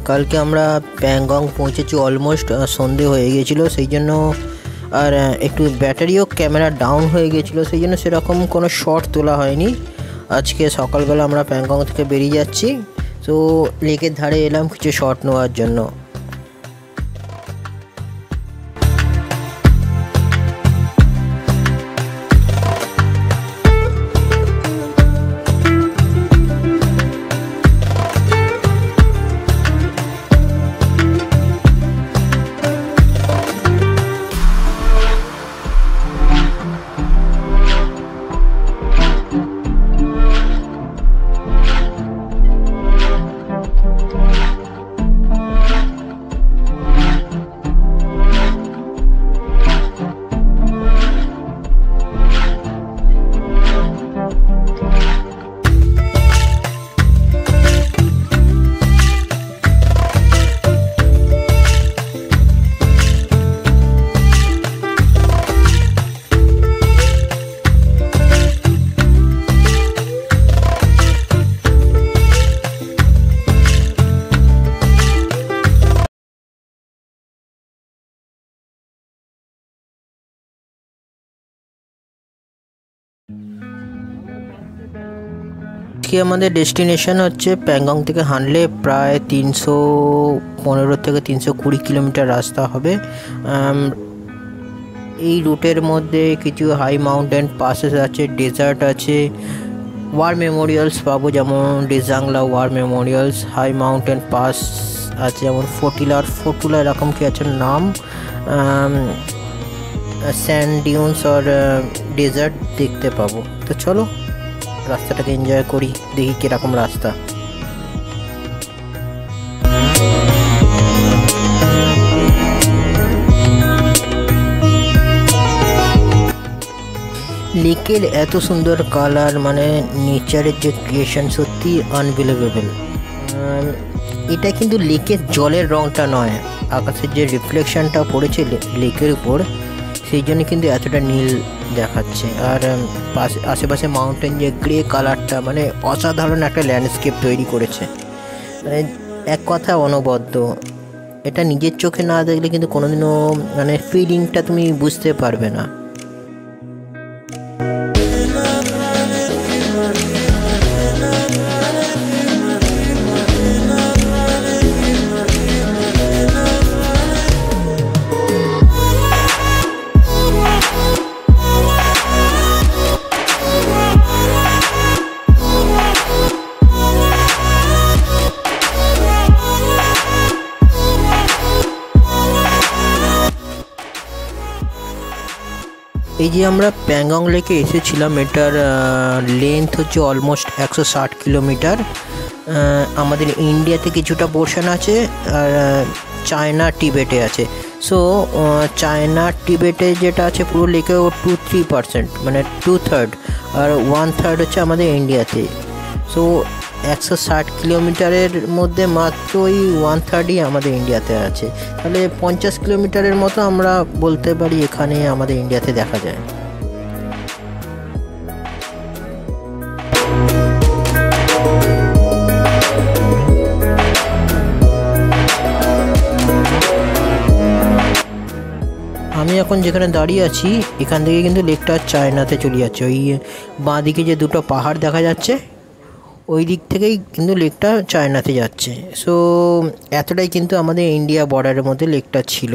কালকে আমরা প্যাংগং পৌঁছেছি, অলমোস্ট সন্ধে হয়ে গিয়েছিল, সেই জন্য আর একটু ব্যাটারিও ক্যামেরা ডাউন হয়ে গিয়েছিলো, সেই জন্য সেরকম কোনো শট তোলা হয়নি। আজকে সকালবেলা আমরা প্যাংগং থেকে বেরিয়ে যাচ্ছি, তো লেকের ধারে এলাম কিছু শট নেওয়ার জন্য। আমাদের ডেস্টিনেশন হচ্ছে প্যাংগং থেকে হাঁটলে প্রায় 315 থেকে 320 কিলোমিটার রাস্তা হবে। এই রুটের মধ্যে কিছু হাই মাউন্টেন পাসেস আছে, ডেজার্ট আছে, ওয়ার মেমোরিয়ালস পাবো, যেমন ডিজাংলা ওয়ার মেমোরিয়ালস, হাই মাউন্টেন পাস আছে যেমন ফোর্টুলা এরকম কি আছে নাম, স্যান্ড ডিউনস আর ডেজার্ট দেখতে পাবো। তো চলো রাস্তাটাকে এনজয় করি, দেখি কিরকম রাস্তা। লেকের এত সুন্দর কালার, মানে নেচারের যে ক্রিয়েশন সত্যি আনবিলিভেবল। এটা কিন্তু লেকের জলের রঙটা নয়, আকাশের যে রিফ্লেকশনটা পড়েছে লেকের উপর, সেই জন্য কিন্তু এতটা নীল দেখাচ্ছে। আর আশেপাশে মাউন্টেন যে গ্রে কালারটা, মানে অসাধারণ একটা ল্যান্ডস্কেপ তৈরি করেছে, মানে এক কথা অনবদ্য। এটা নিজের চোখে না দেখলে কিন্তু কোনোদিনও মানে ফিলিংটা তুমি বুঝতে পারবে না। এই যে আমরা প্যাংগং লেকে এসেছিলাম, এটার লেন্থ হচ্ছে অলমোস্ট 160 কিলোমিটার। আমাদের ইন্ডিয়াতে কিছুটা পোর্শন আছে আর চায়না টিবেটে আছে। সো চায়না টিবেটে যেটা আছে পুরো লেকে ও 2-3%, মানে 2/3, আর 1/3 হচ্ছে আমাদের ইন্ডিয়াতে। সো 160 কিলোমিটারের মধ্যে মাত্র ওই 1/3ই আমাদের ইন্ডিয়াতে আছে, তাহলে 50 কিলোমিটারের মতো আমরা বলতে পারি এখানে আমাদের ইন্ডিয়াতে দেখা যায়। আমি এখন যেখানে দাঁড়িয়ে আছি এখান থেকে কিন্তু লেকটা চায়নাতে চলে যাচ্ছে। ওই বাঁ দিকে যে দুটো পাহাড় দেখা যাচ্ছে ওই দিক থেকেই কিন্তু লেকটা চায়নাতে যাচ্ছে। সো এতটাই কিন্তু আমাদের ইন্ডিয়া বর্ডারের মধ্যে লেকটা ছিল।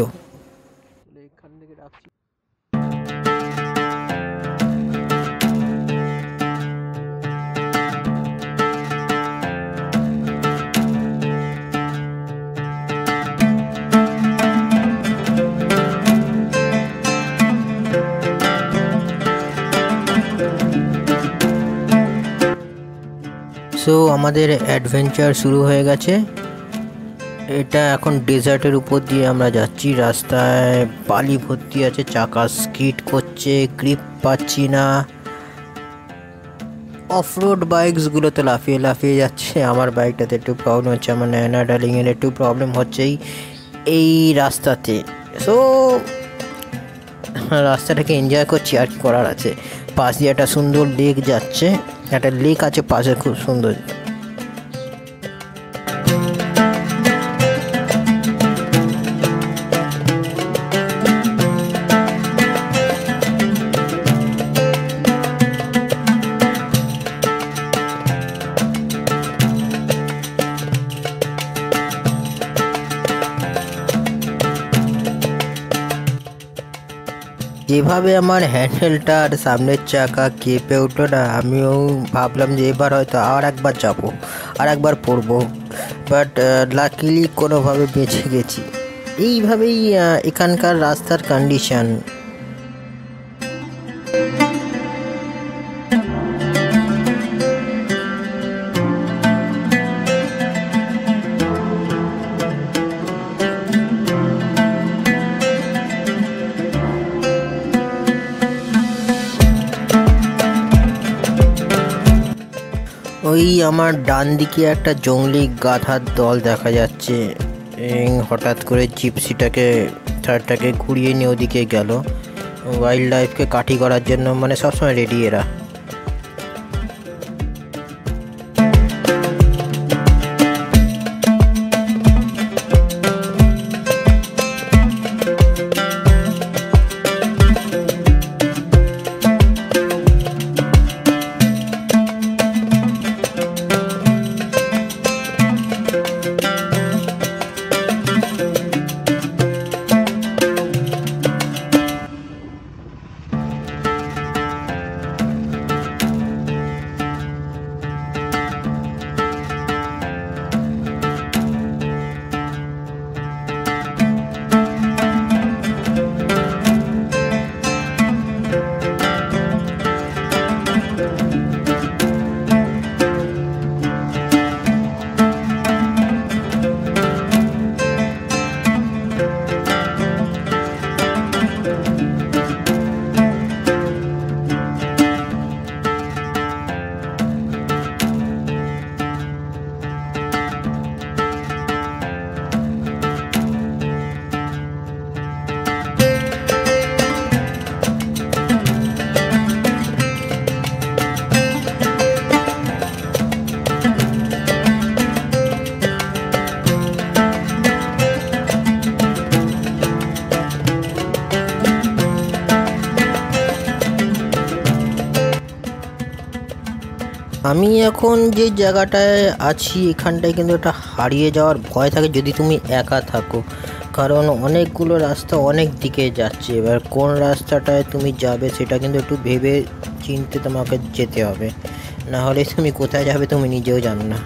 সো আমাদের অ্যাডভেঞ্চার শুরু হয়ে গেছে। এটা এখন ডেজার্টের উপর দিয়ে আমরা যাচ্ছি, রাস্তায় বালি ভর্তি আছে, চাকা স্কিড করছে, গ্রিপ পাচ্ছি না। অফরোড বাইকসগুলো তো লাফিয়ে লাফিয়ে যাচ্ছে, আমার বাইকটাতে একটু প্রবলেম হচ্ছে, আমার ন্যানা ডার্লিংয়ের একটু প্রবলেম হচ্ছেই এই রাস্তাতে। সো রাস্তাটাকে এনজয় করছি, আর কি করার আছে। পাশ দিয়ে একটা সুন্দর লেক যাচ্ছে, একটা লেক আছে পাশে, খুব সুন্দর। যেভাবে আমার হ্যান্ডেলটা আর সামনের চাকা কেঁপে উঠলো না, আমিও ভাবলাম যে এবার হয়তো আর একবার যাবো, আর একবার পড়বো। বাট লাকিলি কোনোভাবে বেঁচে গেছি। এইভাবেই এখানকার রাস্তার কন্ডিশন। ওই আমার ডান দিকে একটা জঙ্গলি গাধার দল দেখা যাচ্ছে। হঠাৎ করে জিপসিটাকে থার্ডটাকে ঘুরিয়ে নিয়ে ওদিকে গেল। ওয়াইল্ড লাইফকে কাটি করার জন্য, মানে সবসময় রেডি এরা। আমি এখন যে জায়গাটায় আছি এখানটায় কিন্তু একটা হারিয়ে যাওয়ার ভয় থাকে যদি তুমি একা থাকো, কারণ অনেকগুলো রাস্তা অনেক দিকে যাচ্ছে। এবার কোন রাস্তাটায় তুমি যাবে সেটা কিন্তু একটু ভেবে চিনতে তোমাকে যেতে হবে, না হলে তুমি কোথায় যাবে তুমি নিজেও জানো না।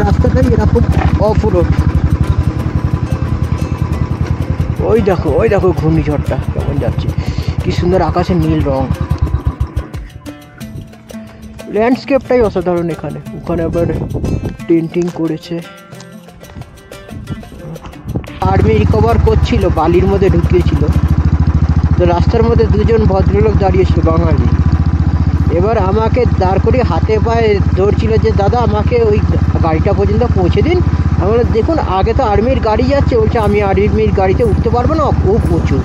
রাস্তাটাই এরকম অপূরণ। ওই দেখো ঘূর্ণিঝড়টা কেমন যাচ্ছে, কি সুন্দর আকাশের নীল রং। ল্যান্ডস্কেপটাই অসাধারণ। ওখানে আবার পেন্টিং করেছে। আর্মি রিকভার করছিল, বালির মধ্যে ঢুকিয়েছিল। তো রাস্তার মধ্যে দুজন ভদ্রলোক দাঁড়িয়েছিল বাঙালি। এবার আমাকে দাঁড় করিয়ে হাতে পায়ে ধরছিল যে দাদা আমাকে ওই গাড়িটা পর্যন্ত পৌঁছে দিন। আমি বললাম দেখুন আগে তো আর্মির গাড়ি যাচ্ছে। বলছে আমি আর্মির গাড়িতে উঠতে পারবো না, খুব উঁচু।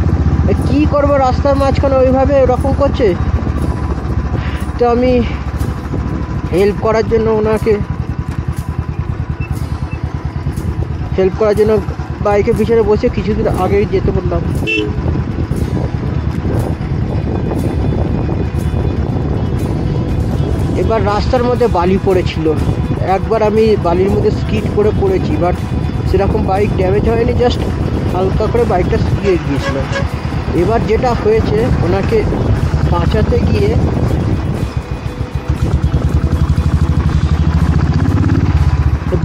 কী করবো, রাস্তার মাঝখানে ওইভাবে ওরকম করছে। তো আমি হেল্প করার জন্য বাইকের পিছনে বসে কিছুদিন আগেই যেতে বললাম। এবার রাস্তার মধ্যে বালি পড়েছিল। একবার আমি বালির মধ্যে স্কিড করে পড়েছি, বাট সেরকম বাইক ড্যামেজ হয়নি, জাস্ট হালকা করে বাইকটা স্কিয়ে গিয়েছিল। এবার যেটা হয়েছে, ওনাকে বাঁচাতে গিয়ে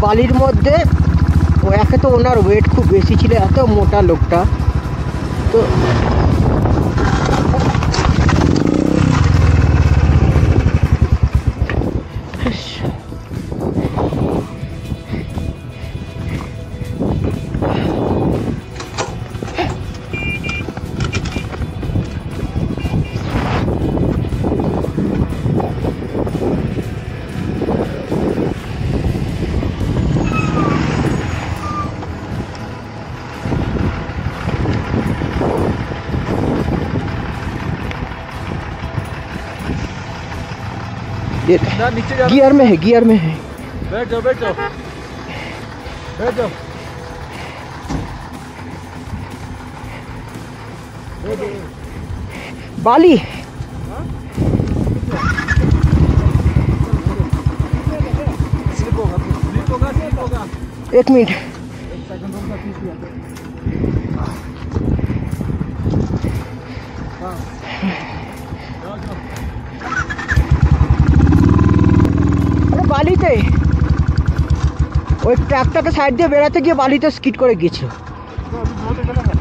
বালির মধ্যে একে তো ওনার ওয়েট খুব বেশি ছিল, এত মোটা লোকটা। তো गियर में है, गियर में है। बैठ जाओ बैठ जाओ बैठ जाओ। बाली स्लिप होगा स्लिप होगा स्लिप होगा। 1 मिनट। 1 सेकंड रुक जा। हाँ जाओ जाओ। আরে বালিতে ওই ট্রাকটাকে সাইড দিয়ে বেড়াতে গিয়ে বালিতে স্কিড করে গিয়েছিল। तो अभी बहुत अच्छा लगा।